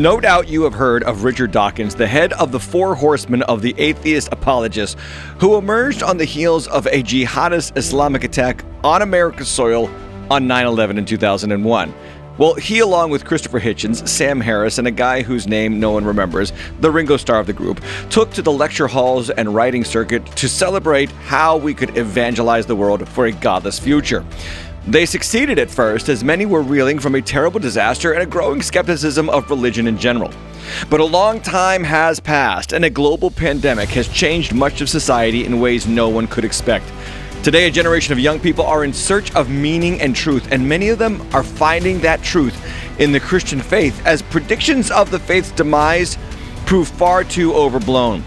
No doubt you have heard of Richard Dawkins, the head of the four horsemen of the atheist apologists, who emerged on the heels of a jihadist Islamic attack on America's soil on 9/11 in 2001. Well, he, along with Christopher Hitchens, Sam Harris, and a guy whose name no one remembers, the Ringo Starr of the group, took to the lecture halls and writing circuit to celebrate how we could evangelize the world for a godless future. They succeeded at first, as many were reeling from a terrible disaster and a growing skepticism of religion in general. But a long time has passed, and a global pandemic has changed much of society in ways no one could expect. Today, a generation of young people are in search of meaning and truth, and many of them are finding that truth in the Christian faith, as predictions of the faith's demise prove far too overblown.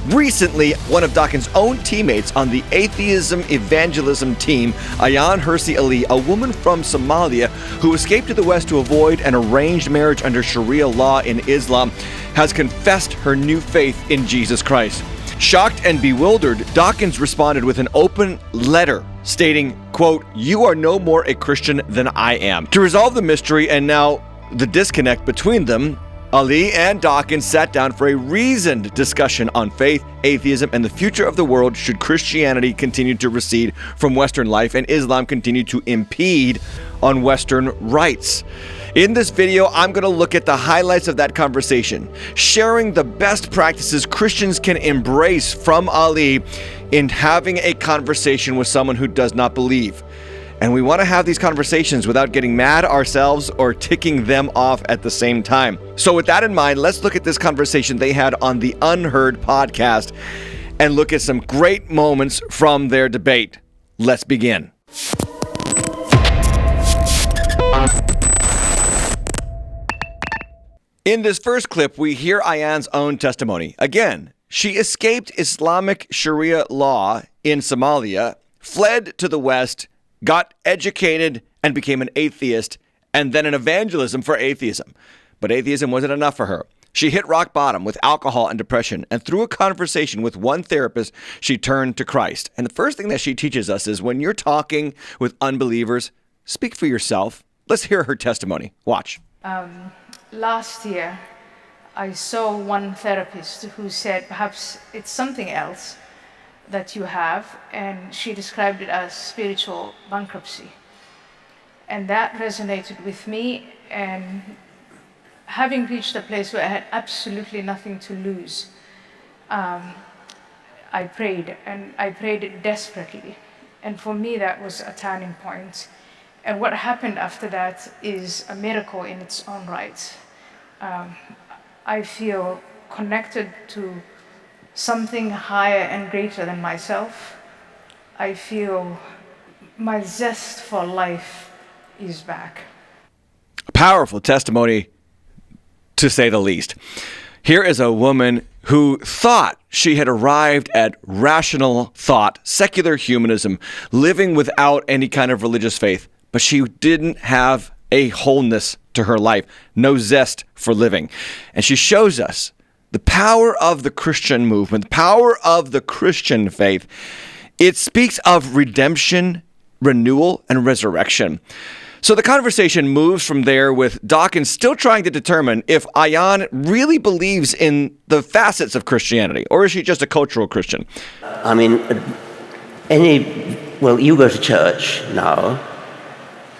Recently, one of Dawkins' own teammates on the Atheism evangelism team, Ayaan Hirsi Ali, a woman from Somalia who escaped to the West to avoid an arranged marriage under Sharia law in Islam, has confessed her new faith in Jesus Christ. Shocked and bewildered, Dawkins responded with an open letter stating, quote, "You are no more a Christian than I am." To resolve the mystery and now the disconnect between them, Ali and Dawkins sat down for a reasoned discussion on faith, atheism, and the future of the world should Christianity continue to recede from Western life and Islam continue to impede on Western rights. In this video, I'm going to look at the highlights of that conversation, sharing the best practices Christians can embrace from Ali in having a conversation with someone who does not believe. And we want to have these conversations without getting mad ourselves or ticking them off at the same time. So with that in mind, let's look at this conversation they had on the Unheard podcast and look at some great moments from their debate. Let's begin. In this first clip, we hear Ayaan's own testimony. Again, she escaped Islamic Sharia law in Somalia, fled to the West, got educated, and became an atheist, and then an evangelism for atheism. But atheism wasn't enough for her. She hit rock bottom with alcohol and depression, and through a conversation with one therapist, she turned to Christ. And the first thing that she teaches us is when you're talking with unbelievers, speak for yourself. Let's hear her testimony. Watch. Last year, I saw one therapist who said, perhaps it's something else that you have, and she described it as spiritual bankruptcy. And that resonated with me, and having reached a place where I had absolutely nothing to lose, I prayed, and I prayed desperately. And for me, that was a turning point. And what happened after that is a miracle in its own right. I feel connected to something higher and greater than myself. I feel my zest for life is back. A powerful testimony, to say the least. Here is a woman who thought she had arrived at rational thought, secular humanism, living without any kind of religious faith, but she didn't have a wholeness to her life, no zest for living. And she shows us the power of the Christian movement, the power of the Christian faith. It speaks of redemption, renewal, and resurrection. So the conversation moves from there with Dawkins still trying to determine if Ayaan really believes in the facets of Christianity, or is she just a cultural Christian? I mean, you go to church now,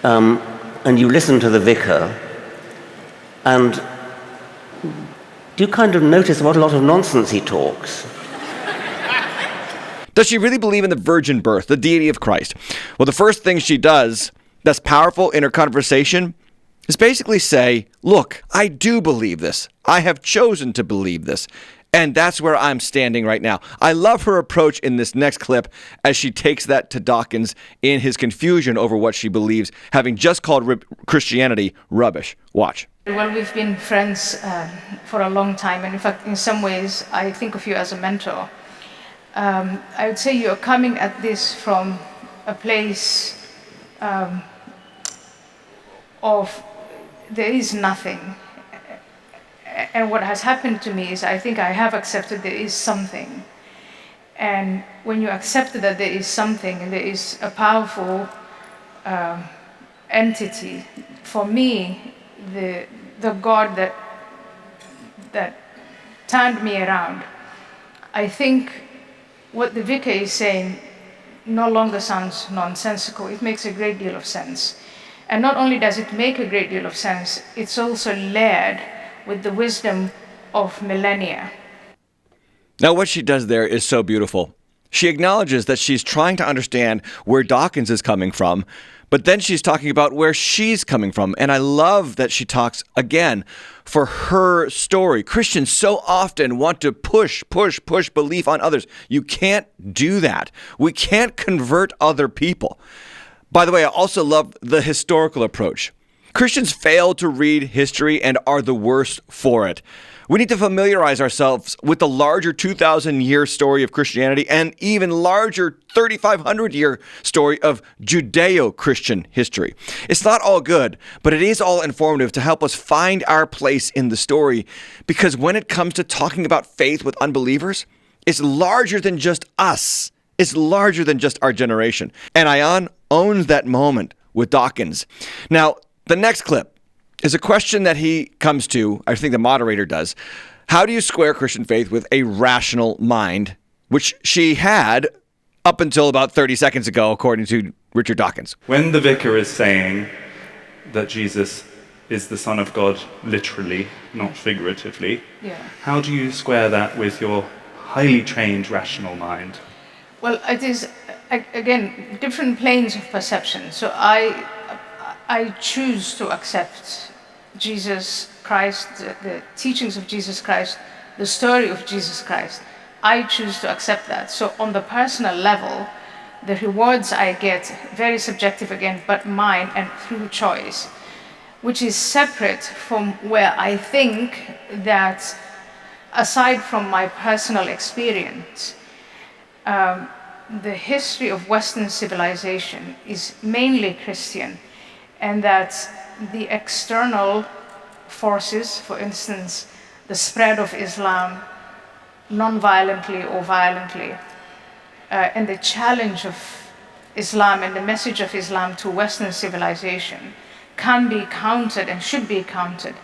and you listen to the vicar, and do you kind of notice what a lot of nonsense he talks? Does she really believe in the virgin birth, the deity of Christ? Well, the first thing she does that's powerful in her conversation is basically say, look, I do believe this. I have chosen to believe this. And that's where I'm standing right now. I love her approach in this next clip as she takes that to Dawkins in his confusion over what she believes, having just called Christianity rubbish. Watch. Well, we've been friends for a long time, and in fact, in some ways, I think of you as a mentor. I would say you're coming at this from a place of there is nothing. And what has happened to me is I think I have accepted there is something. And when you accept that there is something, and there is a powerful entity, for me, the God that that turned me around. I think what the vicar is saying no longer sounds nonsensical. It makes a great deal of sense. And not only does it make a great deal of sense, it's also layered with the wisdom of millennia. Now, what she does there is so beautiful. She acknowledges that she's trying to understand where Dawkins is coming from, but then she's talking about where she's coming from. And I love that she talks, again, for her story. Christians so often want to push belief on others. You can't do that. We can't convert other people. By the way, I also love the historical approach. Christians fail to read history and are the worst for it. We need to familiarize ourselves with the larger 2,000-year story of Christianity and even larger 3,500-year story of Judeo-Christian history. It's not all good, but it is all informative to help us find our place in the story, because when it comes to talking about faith with unbelievers, it's larger than just us. It's larger than just our generation. And Ayaan owns that moment with Dawkins. Now, the next clip is a question that he comes to, I think the moderator does. How do you square Christian faith with a rational mind, which she had up until about 30 seconds ago, according to Richard Dawkins? When the vicar is saying that Jesus is the Son of God literally, not figuratively, how do you square that with your highly trained rational mind? Well, it is, again, different planes of perception. So I choose to accept Jesus Christ, the teachings of Jesus Christ, the story of Jesus Christ. I choose to accept that. So on the personal level, the rewards I get, very subjective again, but mine and through choice, which is separate from where I think that, aside from my personal experience, the history of Western civilization is mainly Christian, and that the external forces, for instance, the spread of Islam non-violently or violently, and the challenge of Islam and the message of Islam to Western civilization can be countered and should be countered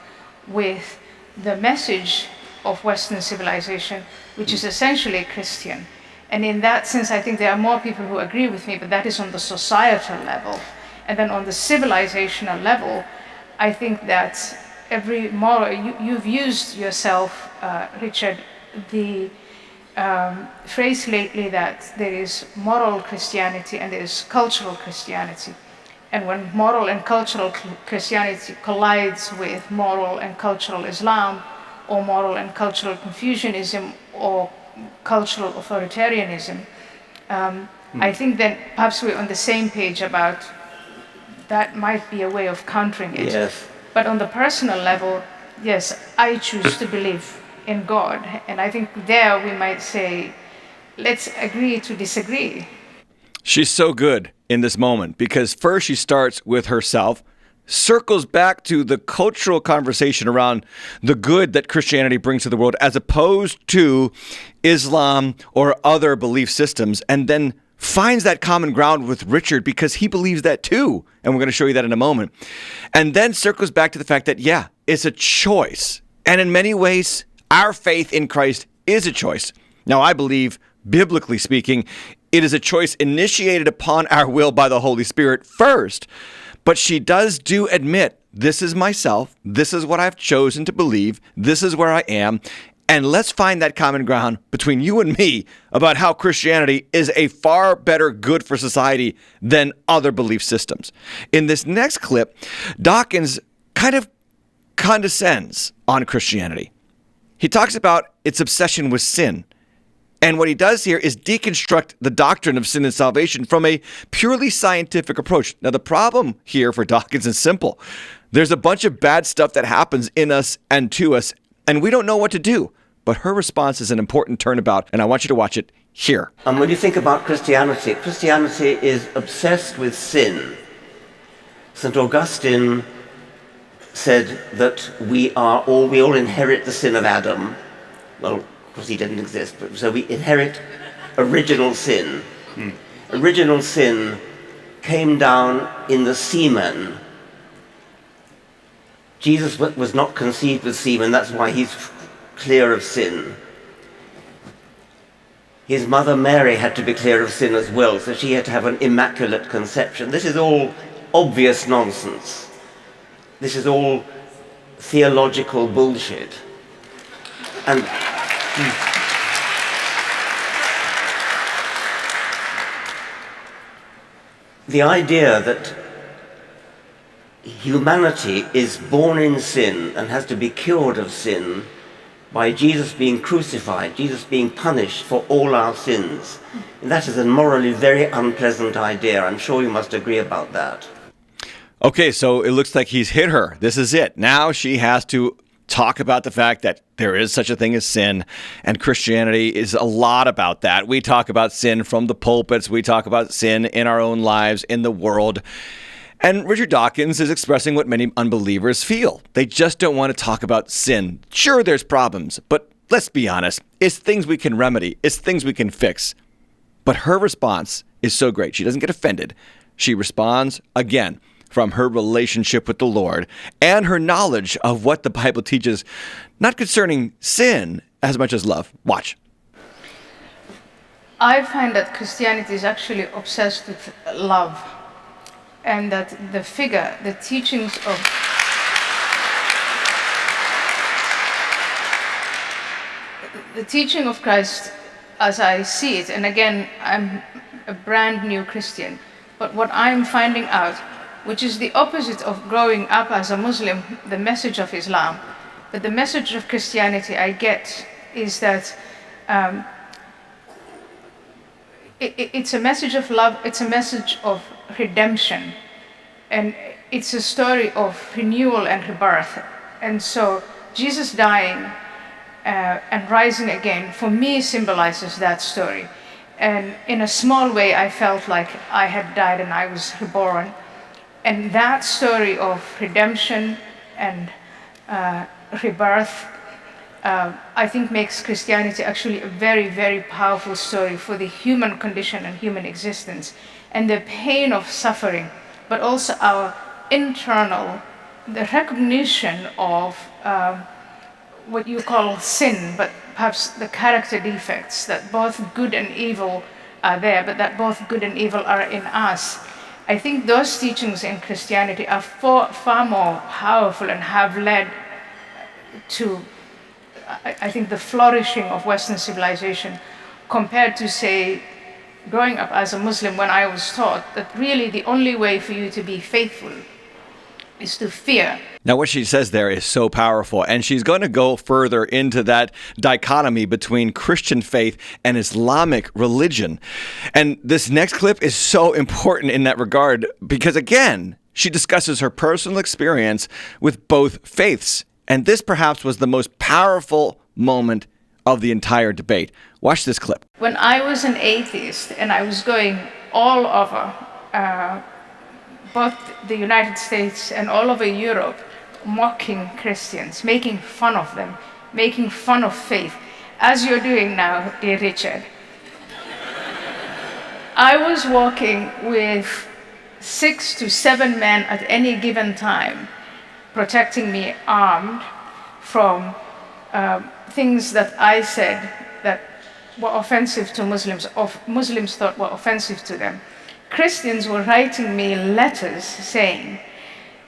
with the message of Western civilization, which is essentially Christian. And in that sense, I think there are more people who agree with me, but that is on the societal level. And then on the civilizational level, I think that every moral, you've used yourself, Richard, the phrase lately that there is moral Christianity and there is cultural Christianity. And when moral and cultural Christianity collides with moral and cultural Islam, or moral and cultural Confucianism, or cultural authoritarianism, I think that perhaps we're on the same page about that might be a way of countering it. Yes. But on the personal level, yes, I choose to believe in God. And I think there we might say, let's agree to disagree. She's so good in this moment because first she starts with herself, circles back to the cultural conversation around the good that Christianity brings to the world as opposed to Islam or other belief systems, and then finds that common ground with Richard because he believes that too. And we're going to show you that in a moment. And then circles back to the fact that, yeah, it's a choice. And in many ways, our faith in Christ is a choice. Now, I believe, biblically speaking, it is a choice initiated upon our will by the Holy Spirit first. But she does admit, this is myself, this is what I've chosen to believe, this is where I am, and let's find that common ground between you and me about how Christianity is a far better good for society than other belief systems. In this next clip, Dawkins kind of condescends on Christianity. He talks about its obsession with sin. And what he does here is deconstruct the doctrine of sin and salvation from a purely scientific approach. Now, the problem here for Dawkins is simple. There's a bunch of bad stuff that happens in us and to us, and we don't know what to do. But her response is an important turnabout, and I want you to watch it here. And when you think about Christianity, Christianity is obsessed with sin. St. Augustine said that we all inherit the sin of Adam. Well, of course he didn't exist, but so we inherit original sin. Original sin came down in the semen. Jesus was not conceived with semen, that's why he's clear of sin. His mother Mary had to be clear of sin as well, so she had to have an immaculate conception. This is all obvious nonsense. This is all theological bullshit. And the idea that humanity is born in sin and has to be cured of sin by Jesus being crucified, Jesus being punished for all our sins. And that is a morally very unpleasant idea. I'm sure you must agree about that. Okay, so it looks like he's hit her. This is it. Now she has to talk about the fact that there is such a thing as sin, and Christianity is a lot about that. We talk about sin from the pulpits. We talk about sin in our own lives, in the world. And Richard Dawkins is expressing what many unbelievers feel. They just don't want to talk about sin. Sure, there's problems, but let's be honest. It's things we can remedy. It's things we can fix. But her response is so great. She doesn't get offended. She responds, again, from her relationship with the Lord and her knowledge of what the Bible teaches, not concerning sin as much as love. Watch. I find that Christianity is actually obsessed with love, and that the teachings of the teaching of Christ, as I see it, and again, I'm a brand new Christian, but what I'm finding out, which is the opposite of growing up as a Muslim, the message of Islam, but the message of Christianity I get is that it's a message of love, it's a message of redemption, and it's a story of renewal and rebirth. And so Jesus dying and rising again, for me, symbolizes that story. And in a small way, I felt like I had died and I was reborn. And that story of redemption and rebirth, I think makes Christianity actually a very, very powerful story for the human condition and human existence, and the pain of suffering, but also our internal, the recognition of what you call sin, but perhaps the character defects, that both good and evil are there, but that both good and evil are in us. I think those teachings in Christianity are far more powerful and have led to, I think, the flourishing of Western civilization, compared to, say, growing up as a Muslim, when I was taught that really the only way for you to be faithful is to fear. Now, what she says there is so powerful, and she's going to go further into that dichotomy between Christian faith and Islamic religion. And this next clip is so important in that regard because, again, she discusses her personal experience with both faiths. And this perhaps was the most powerful moment of the entire debate. Watch this clip. When I was an atheist and I was going all over both the United States and all over Europe, mocking Christians, making fun of them, making fun of faith, as you're doing now, dear Richard, I was walking with 6 to 7 men at any given time, protecting me, armed, from things that I said that were offensive to Muslims, or Muslims thought were offensive to them. Christians were writing me letters saying,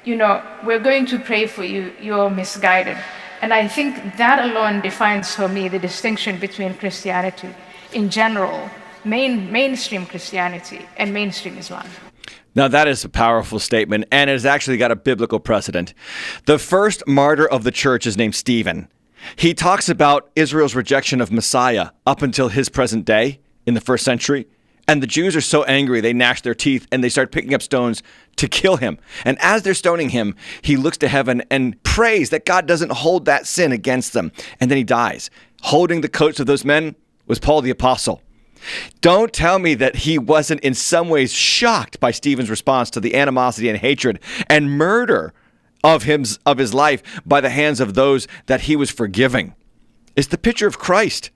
you know, we're going to pray for you, you're misguided. And I think that alone defines for me the distinction between Christianity in general, mainstream Christianity, and mainstream Islam. Now, that is a powerful statement, and it has actually got a biblical precedent. The first martyr of the church is named Stephen. He talks about Israel's rejection of Messiah up until his present day in the first century. And the Jews are so angry, they gnash their teeth and they start picking up stones to kill him. And as they're stoning him, he looks to heaven and prays that God doesn't hold that sin against them. And then he dies. Holding the coats of those men was Paul the Apostle. Don't tell me that he wasn't in some ways shocked by Stephen's response to the animosity and hatred and murder of his life by the hands of those that he was forgiving. It's the picture of Christ.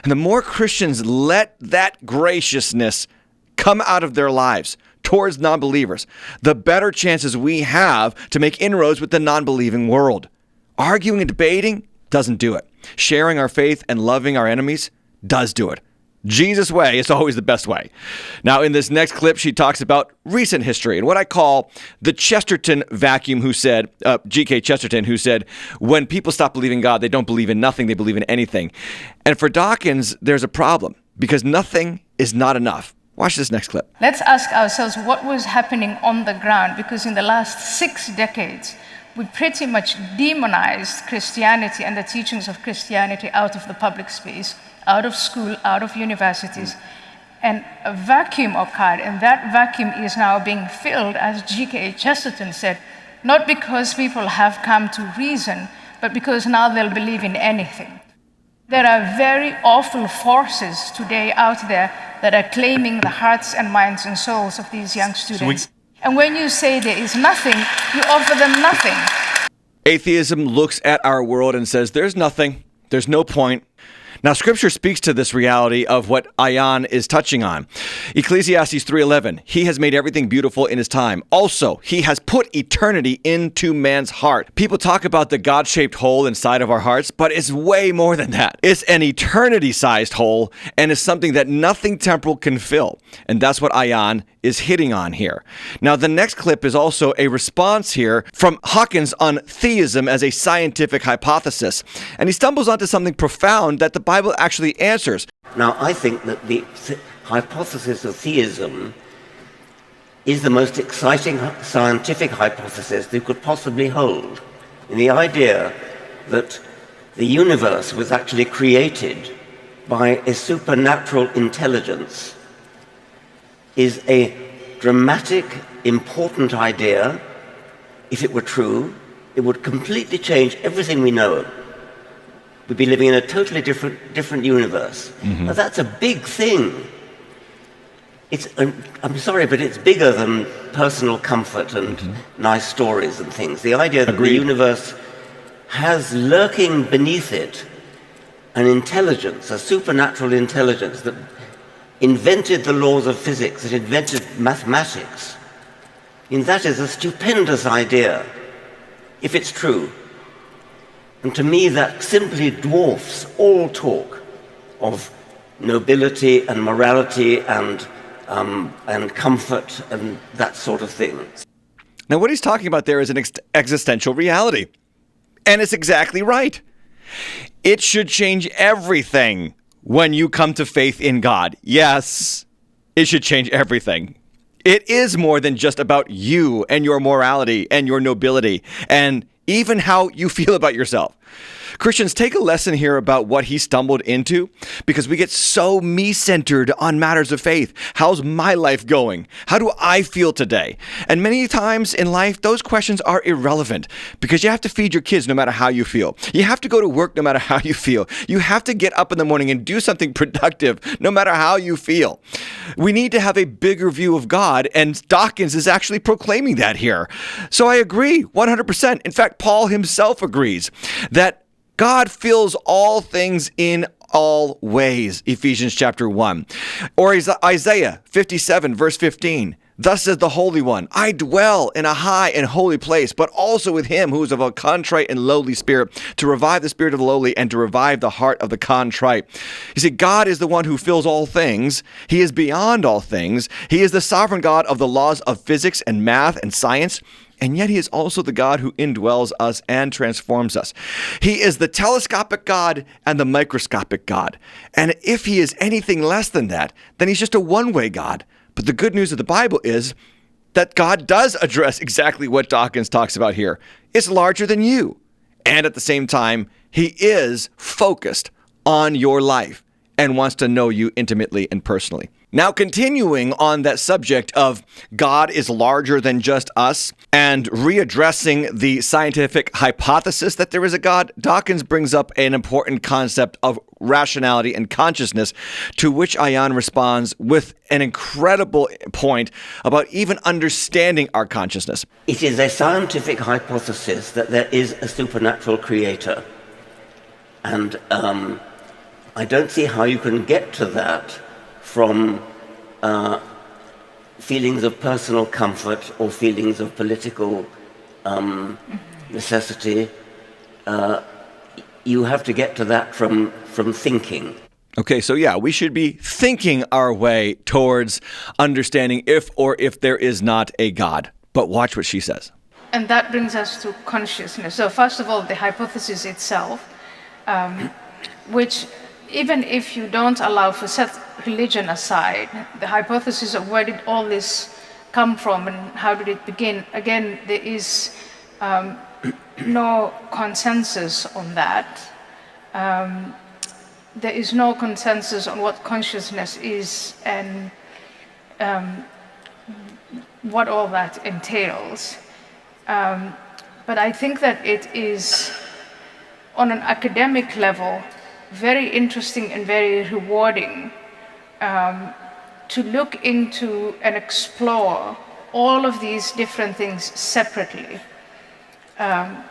And the more Christians let that graciousness come out of their lives towards non-believers, the better chances we have to make inroads with the non-believing world. Arguing and debating doesn't do it. Sharing our faith and loving our enemies does do it. Jesus' way is always the best way. Now, in this next clip, she talks about recent history and what I call the Chesterton Vacuum, who said, G.K. Chesterton, who said, when people stop believing God, they don't believe in nothing, they believe in anything. And for Dawkins, there's a problem because nothing is not enough. Watch this next clip. Let's ask ourselves what was happening on the ground, because in the last 6 decades, we pretty much demonized Christianity and the teachings of Christianity out of the public space, out of school, out of universities. And a vacuum occurred, and that vacuum is now being filled, as G.K. Chesterton said, not because people have come to reason, but because now they'll believe in anything. There are very awful forces today out there that are claiming the hearts and minds and souls of these young students. And when you say there is nothing, you offer them nothing. Atheism looks at our world and says, there's nothing, there's no point. Now, Scripture speaks to this reality of what Ayaan is touching on. Ecclesiastes 3:11, he has made everything beautiful in his time. Also, he has put eternity into man's heart. People talk about the God-shaped hole inside of our hearts, but it's way more than that. It's an eternity-sized hole, and it's something that nothing temporal can fill. And that's what Ayaan is hitting on here. Now, the next clip is also a response here from Dawkins on theism as a scientific hypothesis. And he stumbles onto something profound that the Bible actually answers. Now, I think that the hypothesis of theism is the most exciting scientific hypothesis you could possibly hold. And the idea that the universe was actually created by a supernatural intelligence is a dramatic, important idea. If it were true, it would completely change everything we know. We'd be living in a totally different universe. Now, that's a big thing. I'm sorry, but it's bigger than personal comfort and nice stories and things. The idea that the universe has lurking beneath it an intelligence, a supernatural intelligence that invented the laws of physics, that invented mathematics. And that is a stupendous idea, if it's true. And to me, that simply dwarfs all talk of nobility and morality and comfort and that sort of thing. Now, what he's talking about there is an existential reality. And it's exactly right. It should change everything when you come to faith in God. Yes, it should change everything. It is more than just about you and your morality and your nobility and even how you feel about yourself. Christians, take a lesson here about what he stumbled into, because we get so me-centered on matters of faith. How's my life going? How do I feel today? And many times in life, those questions are irrelevant because you have to feed your kids no matter how you feel. You have to go to work no matter how you feel. You have to get up in the morning and do something productive no matter how you feel. We need to have a bigger view of God, and Dawkins is actually proclaiming that here. So I agree 100%. In fact, Paul himself agrees that God fills all things in all ways, Ephesians chapter 1. Or Isaiah 57, verse 15. Thus says the Holy One, I dwell in a high and holy place, but also with him who is of a contrite and lowly spirit, to revive the spirit of the lowly and to revive the heart of the contrite. You see, God is the one who fills all things. He is beyond all things. He is the sovereign God of the laws of physics and math and science. And yet he is also the God who indwells us and transforms us. He is the telescopic God and the microscopic God. And if he is anything less than that, then he's just a one-way God. But the good news of the Bible is that God does address exactly what Dawkins talks about here. It's larger than you. And at the same time, he is focused on your life and wants to know you intimately and personally. Now, continuing on that subject of God is larger than just us and readdressing the scientific hypothesis that there is a God, Dawkins brings up an important concept of rationality and consciousness, to which Ayaan responds with an incredible point about even understanding our consciousness. It is a scientific hypothesis that there is a supernatural creator. And I don't see how you can get to that from feelings of personal comfort or feelings of political necessity. you have to get to that from thinking. Okay, so yeah, we should be thinking our way towards understanding if there is not a God. But watch what she says. And that brings us to consciousness. So first of all, the hypothesis itself, which even if you don't allow for set religion aside, the hypothesis of where did all this come from and how did it begin, again, there is no consensus on that. There is no consensus on what consciousness is and what all that entails. But I think that it is, on an academic level, very interesting and very rewarding to look into and explore all of these different things separately on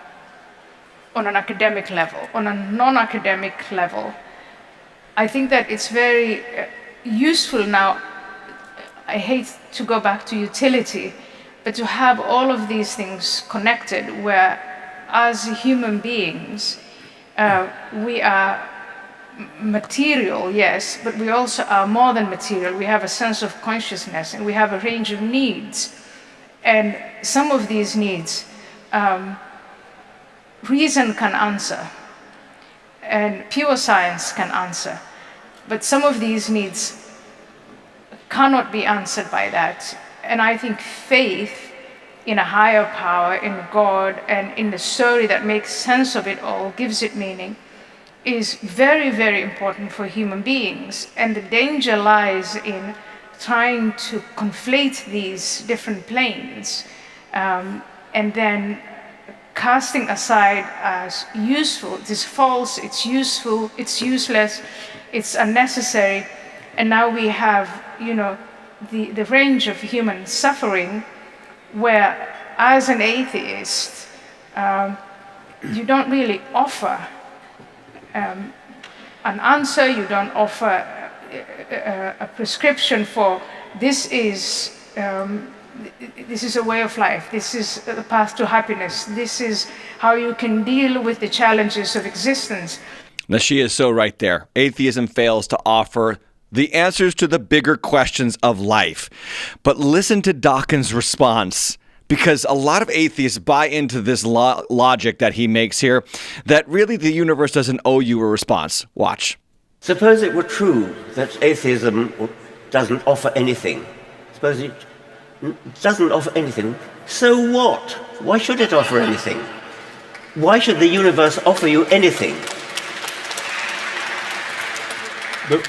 an academic level. On a non-academic level, I think that it's very useful now. I hate to go back to utility, but to have all of these things connected, where as human beings, we are material, yes, but we also are more than material. We have a sense of consciousness and we have a range of needs. And some of these needs, reason can answer and pure science can answer. But some of these needs cannot be answered by that. And I think faith in a higher power, in God, and in the story that makes sense of it all, gives it meaning, is very, very important for human beings. And the danger lies in trying to conflate these different planes and then casting aside as useful. It is false, it's useful, it's useless, it's unnecessary. And now we have, the range of human suffering where, as an atheist, you don't really offer an answer, you don't offer a prescription for this is a way of life, this is the path to happiness, this is how you can deal with the challenges of existence. Now, she is so right there. Atheism fails to offer the answers to the bigger questions of life. But listen to Dawkins' response, because a lot of atheists buy into this logic that he makes here, that really the universe doesn't owe you a response. Watch. Suppose it were true that atheism doesn't offer anything. Suppose it doesn't offer anything. So what? Why should it offer anything? Why should the universe offer you anything? But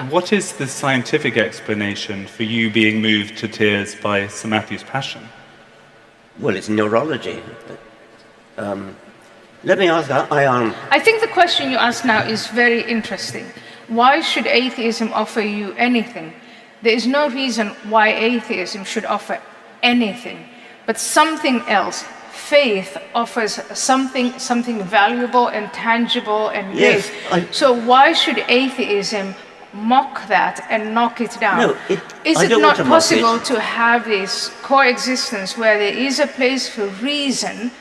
what is the scientific explanation for you being moved to tears by Sir Matthew's passion? Well, it's neurology. Let me ask Ayaan. I think the question you ask now is very interesting. Why should atheism offer you anything? There is no reason why atheism should offer anything, but something else. Faith offers something valuable and tangible and great. Yes, so why should atheism mock that and knock it down? No, is it not possible to have this coexistence where there is a place for reason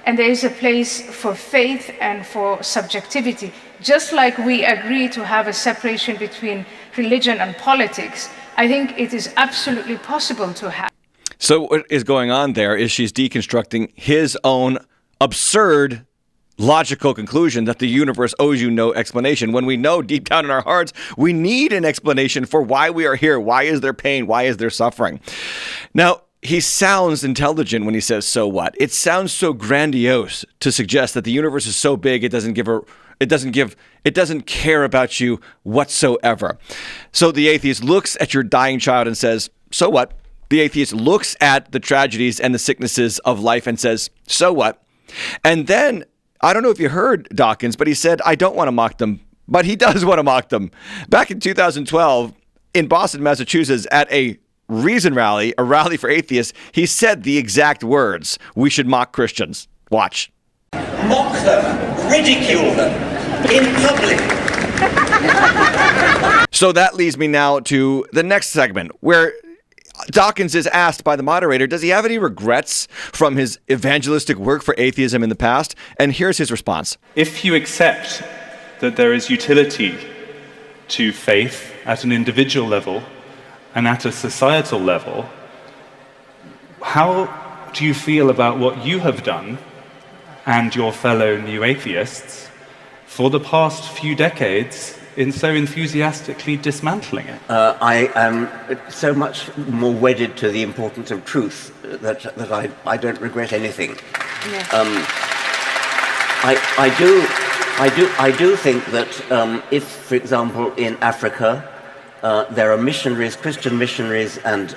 and there is a place for faith and for subjectivity? Just like we agree to have a separation between religion and politics, I think it is absolutely possible to have. So what is going on there is she's deconstructing his own absurd logical conclusion that the universe owes you no explanation, when we know deep down in our hearts we need an explanation for why we are here. Why is there pain? Why is there suffering? Now, he sounds intelligent when he says, so what? It sounds so grandiose to suggest that the universe is so big it doesn't care about you whatsoever. So the atheist looks at your dying child and says, so what? The atheist looks at the tragedies and the sicknesses of life and says, so what? And then, I don't know if you heard Dawkins, but he said, I don't want to mock them, but he does want to mock them. Back in 2012, in Boston, Massachusetts, at a Reason rally, a rally for atheists, he said the exact words, we should mock Christians. Watch. Mock them, ridicule them, in public. So that leads me now to the next segment, where Dawkins is asked by the moderator, does he have any regrets from his evangelistic work for atheism in the past? And here's his response. If you accept that there is utility to faith at an individual level and at a societal level, how do you feel about what you have done and your fellow new atheists for the past few decades in so enthusiastically dismantling it? I am so much more wedded to the importance of truth that I don't regret anything. Yes. I do think that if, for example, in Africa, there are missionaries, Christian missionaries and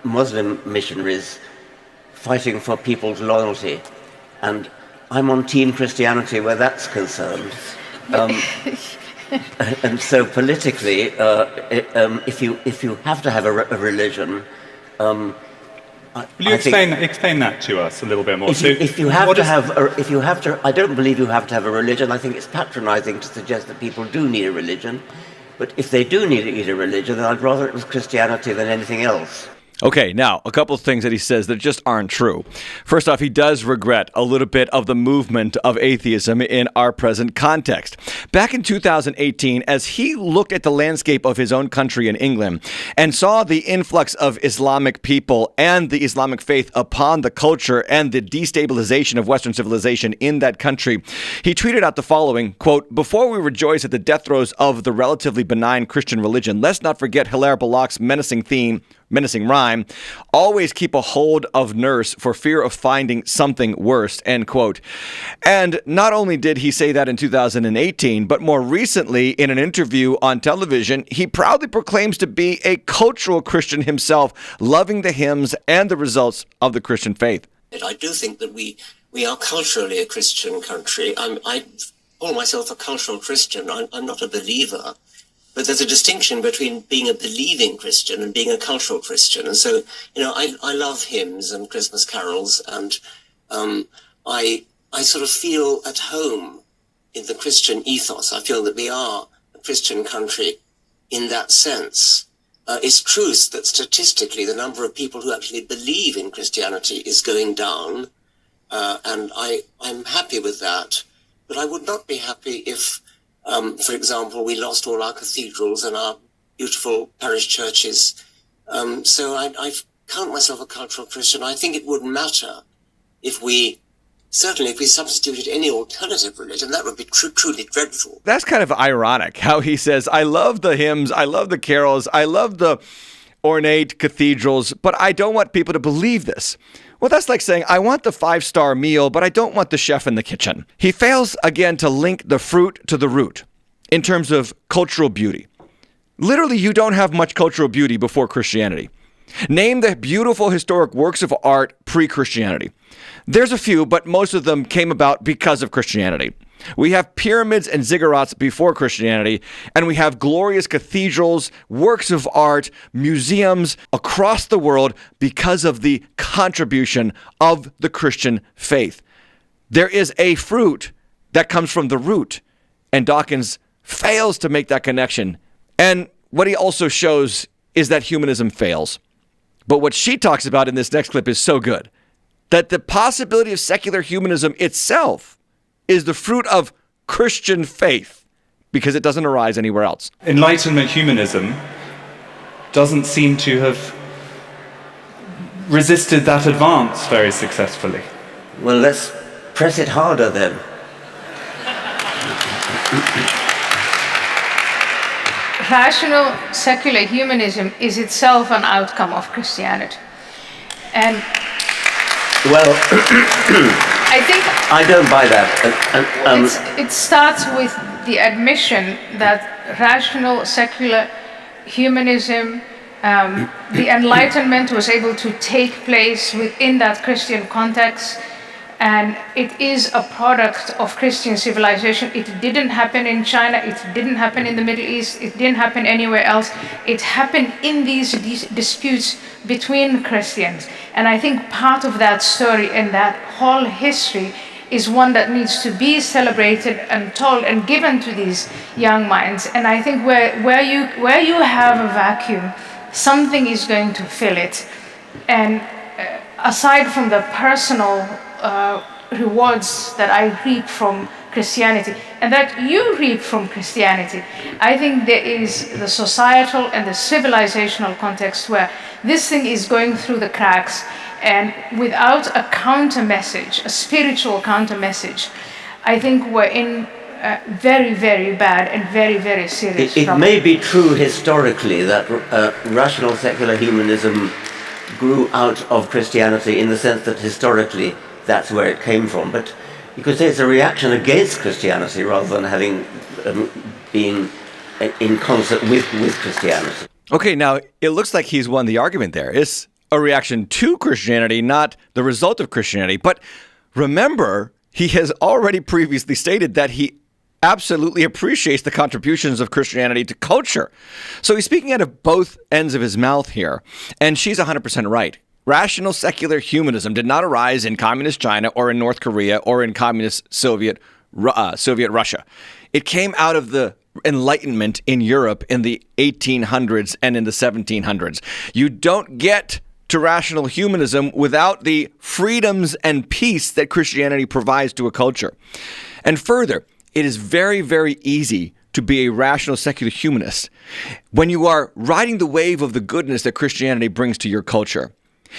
Muslim missionaries fighting for people's loyalty, and I'm on Team Christianity where that's concerned. And so politically, if you have to have a religion, will you explain that to us a little bit more? If you have to, I don't believe you have to have a religion. I think it's patronizing to suggest that people do need a religion. But if they do need a religion, then I'd rather it was Christianity than anything else. Okay, now, a couple of things that he says that just aren't true. First off, he does regret a little bit of the movement of atheism in our present context. Back in 2018, as he looked at the landscape of his own country in England and saw the influx of Islamic people and the Islamic faith upon the culture and the destabilization of Western civilization in that country, he tweeted out the following, quote, "Before we rejoice at the death throes of the relatively benign Christian religion, let's not forget Hilaire Belloc's menacing rhyme, always keep a hold of nurse for fear of finding something worse," end quote. And not only did he say that in 2018, but more recently in an interview on television, he proudly proclaims to be a cultural Christian himself, loving the hymns and the results of the Christian faith. I do think that we are culturally a Christian country. I call myself a cultural Christian. I'm not a believer. But there's a distinction between being a believing Christian and being a cultural Christian. And so, I love hymns and Christmas carols, and I sort of feel at home in the Christian ethos. I feel that we are a Christian country in that sense. It's true that statistically the number of people who actually believe in Christianity is going down, and I'm happy with that. But I would not be happy if, for example, we lost all our cathedrals and our beautiful parish churches. So I count myself a cultural Christian. I think it would matter if we substituted any alternative religion. That would be truly dreadful. That's kind of ironic how he says, I love the hymns, I love the carols, I love the ornate cathedrals, but I don't want people to believe this. Well, that's like saying, I want the 5-star meal, but I don't want the chef in the kitchen. He fails again to link the fruit to the root in terms of cultural beauty. Literally, you don't have much cultural beauty before Christianity. Name the beautiful historic works of art pre-Christianity. There's a few, but most of them came about because of Christianity. We have pyramids and ziggurats before Christianity, and we have glorious cathedrals, works of art, museums across the world because of the contribution of the Christian faith. There is a fruit that comes from the root, and Dawkins fails to make that connection. And what he also shows is that humanism fails. But what she talks about in this next clip is so good, that the possibility of secular humanism itself is the fruit of Christian faith because it doesn't arise anywhere else. Enlightenment humanism doesn't seem to have resisted that advance very successfully. Well, let's press it harder then. Rational secular humanism is itself an outcome of Christianity. And well, I think I don't buy that. it starts with the admission that rational secular humanism, the Enlightenment was able to take place within that Christian context, and it is a product of Christian civilization. It didn't happen in China, it didn't happen in the Middle East, it didn't happen anywhere else. It happened in these disputes between Christians. And I think part of that story and that whole history is one that needs to be celebrated and told and given to these young minds. And I think where you have a vacuum, something is going to fill it. And aside from the personal rewards that I reap from Christianity, and that you reap from Christianity, I think there is the societal and the civilizational context where this thing is going through the cracks, and without a counter message, a spiritual counter message, I think we're in very, very bad and very, very serious trouble. It may be true historically that rational secular humanism grew out of Christianity in the sense that historically that's where it came from, but you could say it's a reaction against Christianity rather than having been in concert with Christianity. Okay, now it looks like he's won the argument there. It's a reaction to Christianity, not the result of Christianity. But remember, he has already previously stated that he absolutely appreciates the contributions of Christianity to culture. So he's speaking out of both ends of his mouth here, and she's 100% right. Rational secular humanism did not arise in communist China or in North Korea or in communist Soviet Russia. It came out of the Enlightenment in Europe in the 1800s and in the 1700s. You don't get to rational humanism without the freedoms and peace that Christianity provides to a culture. And further, it is very, very easy to be a rational secular humanist when you are riding the wave of the goodness that Christianity brings to your culture.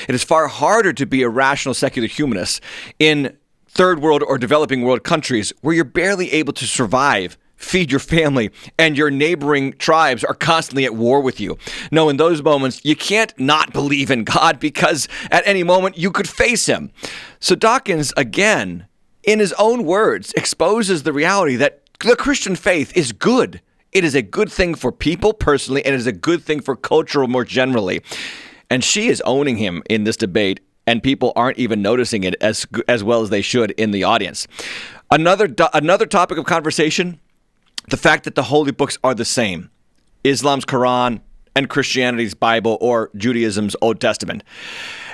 It is far harder to be a rational secular humanist in third world or developing world countries where you're barely able to survive, feed your family, and your neighboring tribes are constantly at war with you. No, in those moments, you can't not believe in God because at any moment you could face him. So Dawkins, again, in his own words, exposes the reality that the Christian faith is good. It is a good thing for people personally, and it is a good thing for culture more generally. And she is owning him in this debate, and people aren't even noticing it as well as they should in the audience. Another topic of conversation, the fact that the holy books are the same. Islam's Quran and Christianity's Bible or Judaism's Old Testament.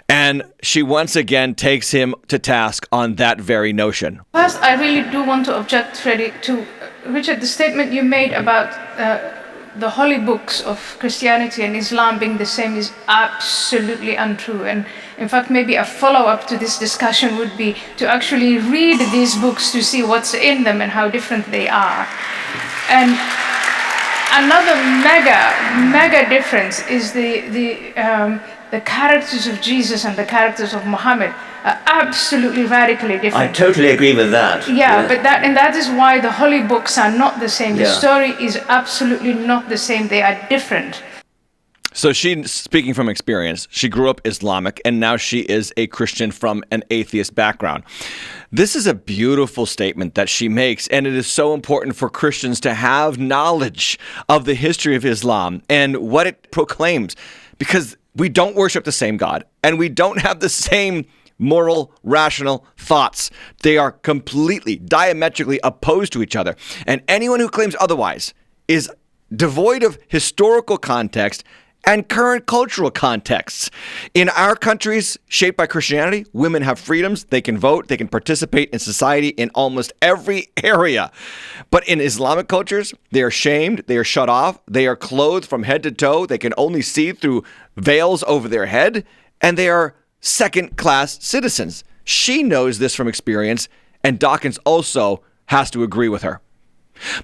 And she once again takes him to task on that very notion. First, I really do want to object, Freddie, to Richard, the statement you made about the holy books of Christianity and Islam being the same is absolutely untrue. And in fact, maybe a follow-up to this discussion would be to actually read these books to see what's in them and how different they are. And another mega difference is the characters of Jesus and the characters of Muhammad are absolutely radically different. I totally agree with that. Yeah, but that is why the holy books are not the same. The story is absolutely not the same. They are different. So she's speaking from experience. She grew up Islamic, and now she is a Christian from an atheist background. This is a beautiful statement that she makes, and it is so important for Christians to have knowledge of the history of Islam and what it proclaims, because we don't worship the same God, and we don't have the same moral, rational thoughts. They are completely, diametrically opposed to each other. And anyone who claims otherwise is devoid of historical context and current cultural contexts. In our countries shaped by Christianity, women have freedoms, they can vote, they can participate in society in almost every area. But in Islamic cultures, they are shamed, they are shut off, they are clothed from head to toe, they can only see through veils over their head, and they are second-class citizens. She knows this from experience, and Dawkins also has to agree with her.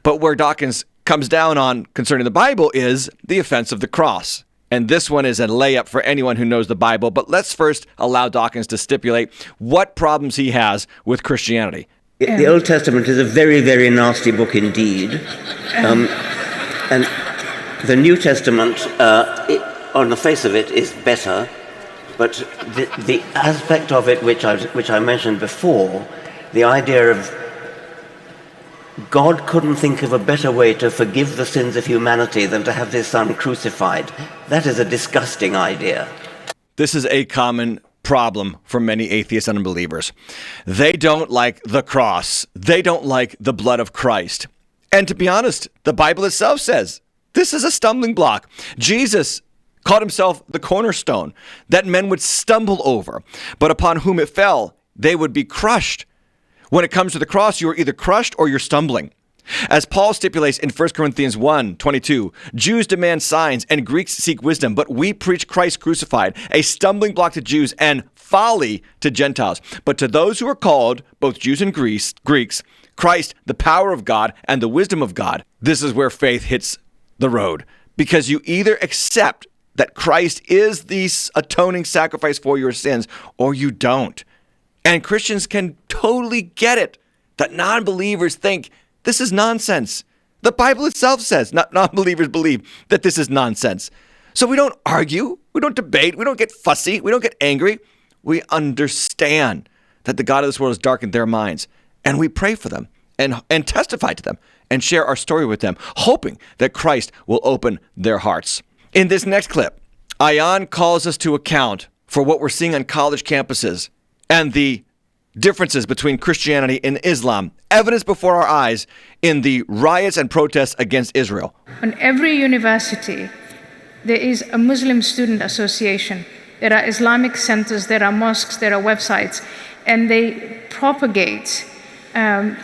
But where Dawkins comes down on concerning the Bible is the offense of the cross. And this one is a layup for anyone who knows the Bible. But let's first allow Dawkins to stipulate what problems he has with Christianity. The Old Testament is a very, very nasty book indeed. And the New Testament, on the face of it, is better. But the aspect of it which I mentioned before, the idea of God couldn't think of a better way to forgive the sins of humanity than to have his son crucified. That is a disgusting idea. This is a common problem for many atheists and unbelievers. They don't like the cross. They don't like the blood of Christ. And to be honest, the Bible itself says this is a stumbling block. Jesus called himself the cornerstone that men would stumble over, but upon whom it fell, they would be crushed. When it comes to the cross, you are either crushed or you're stumbling. As Paul stipulates in 1 Corinthians 1:22, Jews demand signs and Greeks seek wisdom, but we preach Christ crucified, a stumbling block to Jews and folly to Gentiles. But to those who are called, both Jews and Greeks, Christ, the power of God and the wisdom of God. This is where faith hits the road, because you either accept that Christ is the atoning sacrifice for your sins, or you don't. And Christians can totally get it that non-believers think this is nonsense. The Bible itself says non-believers believe that this is nonsense. So we don't argue, we don't debate, we don't get fussy, we don't get angry. We understand that the God of this world has darkened their minds, and we pray for them and testify to them and share our story with them, hoping that Christ will open their hearts. In this next clip, Ayaan calls us to account for what we're seeing on college campuses and the differences between Christianity and Islam, evidence before our eyes in the riots and protests against Israel. On every university, there is a Muslim student association. There are Islamic centers, there are mosques, there are websites, and they propagate, and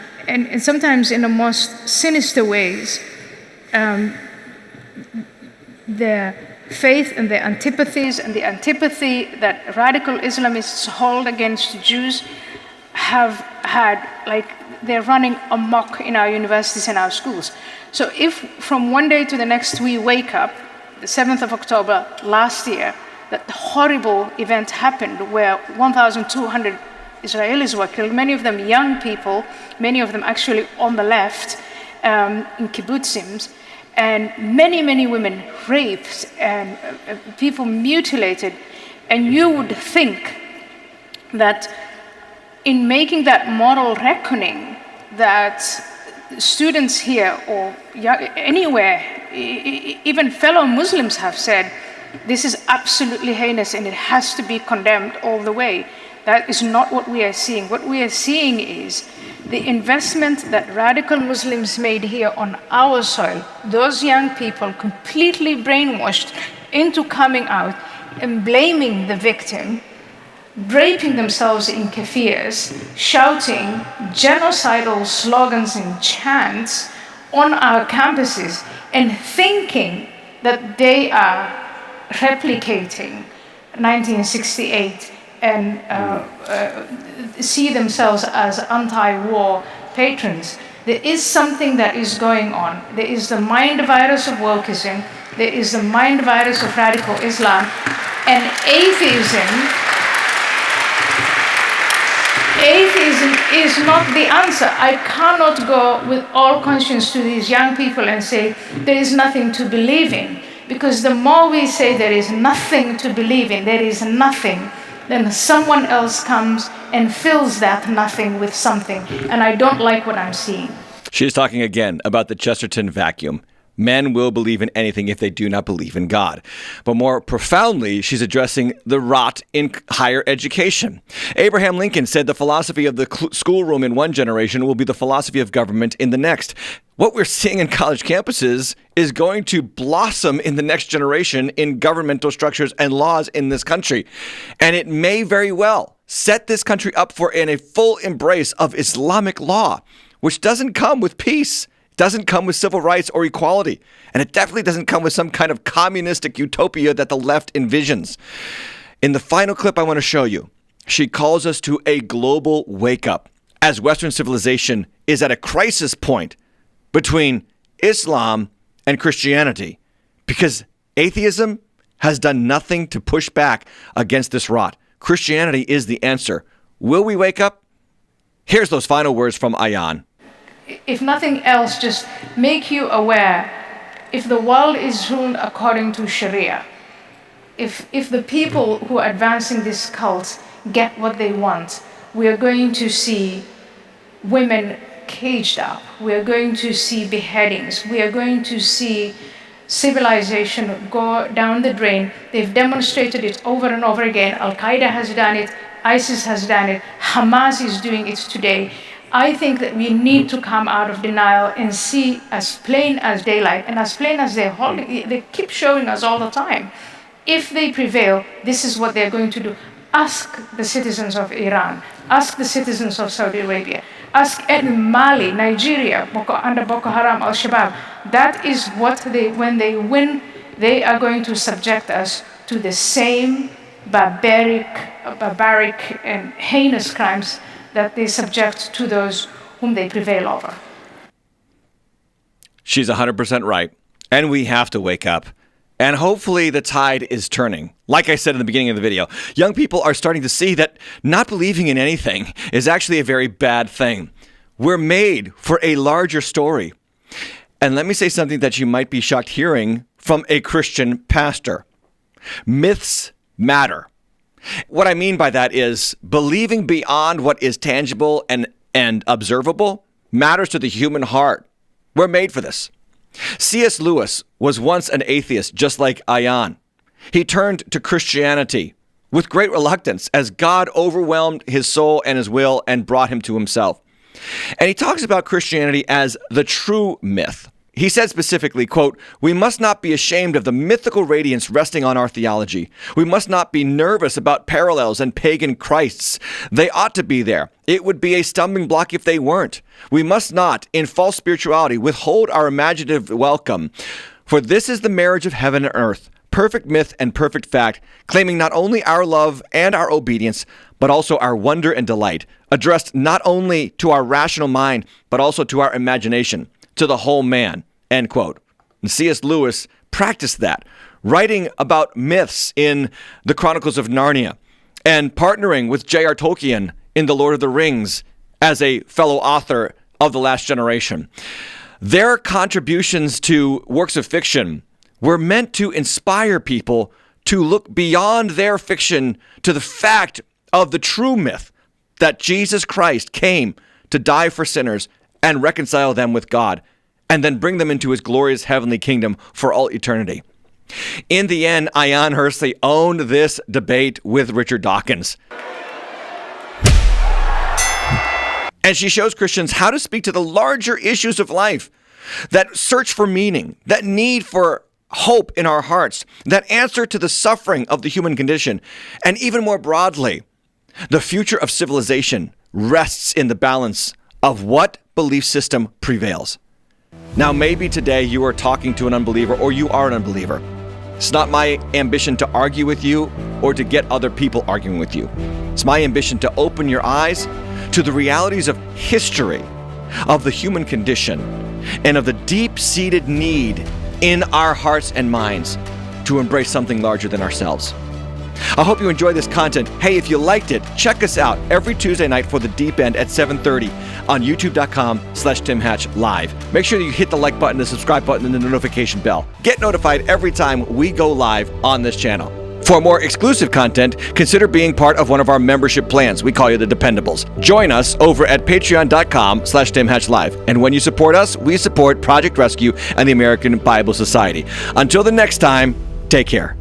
sometimes in the most sinister ways, their faith and their antipathies, and the antipathy that radical Islamists hold against Jews have had, they're running amok in our universities and our schools. So if from one day to the next we wake up, the 7th of October last year, that horrible event happened where 1,200 Israelis were killed, many of them young people, many of them actually on the left, in kibbutzim, and many, many women raped and people mutilated. And you would think that in making that moral reckoning, that students here or anywhere, even fellow Muslims have said, this is absolutely heinous and it has to be condemned all the way. That is not what we are seeing. What we are seeing is the investment that radical Muslims made here on our soil, those young people completely brainwashed into coming out and blaming the victim, draping themselves in kafirs, shouting genocidal slogans and chants on our campuses, and thinking that they are replicating 1968 and see themselves as anti-war patrons. There is something that is going on. There is the mind virus of wokeism. There is the mind virus of radical Islam. And atheism is not the answer. I cannot go with all conscience to these young people and say there is nothing to believe in. Because the more we say there is nothing to believe in, there is nothing, then someone else comes and fills that nothing with something. And I don't like what I'm seeing. She's talking again about the Chesterton Vacuum. Men will believe in anything if they do not believe in God. But more profoundly, she's addressing the rot in higher education. Abraham Lincoln said the philosophy of the schoolroom in one generation will be the philosophy of government in the next. What we're seeing in college campuses is going to blossom in the next generation in governmental structures and laws in this country. And it may very well set this country up for a full embrace of Islamic law, which doesn't come with peace. Doesn't come with civil rights or equality. And it definitely doesn't come with some kind of communistic utopia that the left envisions. In the final clip I want to show you, she calls us to a global wake-up as Western civilization is at a crisis point between Islam and Christianity, because atheism has done nothing to push back against this rot. Christianity is the answer. Will we wake up? Here's those final words from Ayaan. If nothing else, just make you aware, if the world is ruled according to Sharia, if the people who are advancing this cult get what they want, we are going to see women caged up. We are going to see beheadings. We are going to see civilization go down the drain. They've demonstrated it over and over again. Al-Qaeda has done it. ISIS has done it. Hamas is doing it today. I think that we need to come out of denial and see as plain as daylight and as plain as they keep showing us all the time. If they prevail, this is what they're going to do. Ask the citizens of Iran, ask the citizens of Saudi Arabia, ask Mali, Nigeria, under Boko Haram, Al-Shabaab. That is what when they win, they are going to subject us to the same barbaric and heinous crimes that they subject to those whom they prevail over. She's 100% right. And we have to wake up. And hopefully the tide is turning. Like I said in the beginning of the video, young people are starting to see that not believing in anything is actually a very bad thing. We're made for a larger story. And let me say something that you might be shocked hearing from a Christian pastor. Myths matter. What I mean by that is believing beyond what is tangible and observable matters to the human heart. We're made for this. C.S. Lewis was once an atheist, just like Ayaan. He turned to Christianity with great reluctance as God overwhelmed his soul and his will and brought him to himself. And he talks about Christianity as the true myth. He said specifically, quote, "We must not be ashamed of the mythical radiance resting on our theology. We must not be nervous about parallels and pagan Christs. They ought to be there. It would be a stumbling block if they weren't. We must not, in false spirituality, withhold our imaginative welcome. For this is the marriage of heaven and earth, perfect myth and perfect fact, claiming not only our love and our obedience, but also our wonder and delight, addressed not only to our rational mind, but also to our imagination, to the whole man," end quote. And C.S. Lewis practiced that, writing about myths in the Chronicles of Narnia and partnering with J.R. Tolkien in The Lord of the Rings as a fellow author of the last generation. Their contributions to works of fiction were meant to inspire people to look beyond their fiction to the fact of the true myth that Jesus Christ came to die for sinners and reconcile them with God, and then bring them into his glorious heavenly kingdom for all eternity. In the end, Ayaan Hirsi owned this debate with Richard Dawkins. And she shows Christians how to speak to the larger issues of life, that search for meaning, that need for hope in our hearts, that answer to the suffering of the human condition, and even more broadly, the future of civilization rests in the balance of what belief system prevails. Now, maybe today you are talking to an unbeliever or you are an unbeliever. It's not my ambition to argue with you or to get other people arguing with you. It's my ambition to open your eyes to the realities of history, of the human condition, and of the deep-seated need in our hearts and minds to embrace something larger than ourselves. I hope you enjoyed this content. Hey, if you liked it, check us out every Tuesday night for The Deep End at 7:30 on youtube.com/TimHatchLive. Make sure you hit the like button, the subscribe button, and the notification bell. Get notified every time we go live on this channel. For more exclusive content, consider being part of one of our membership plans. We call you the Dependables. Join us over at patreon.com/TimHatchLive. And when you support us, we support Project Rescue and the American Bible Society. Until the next time, take care.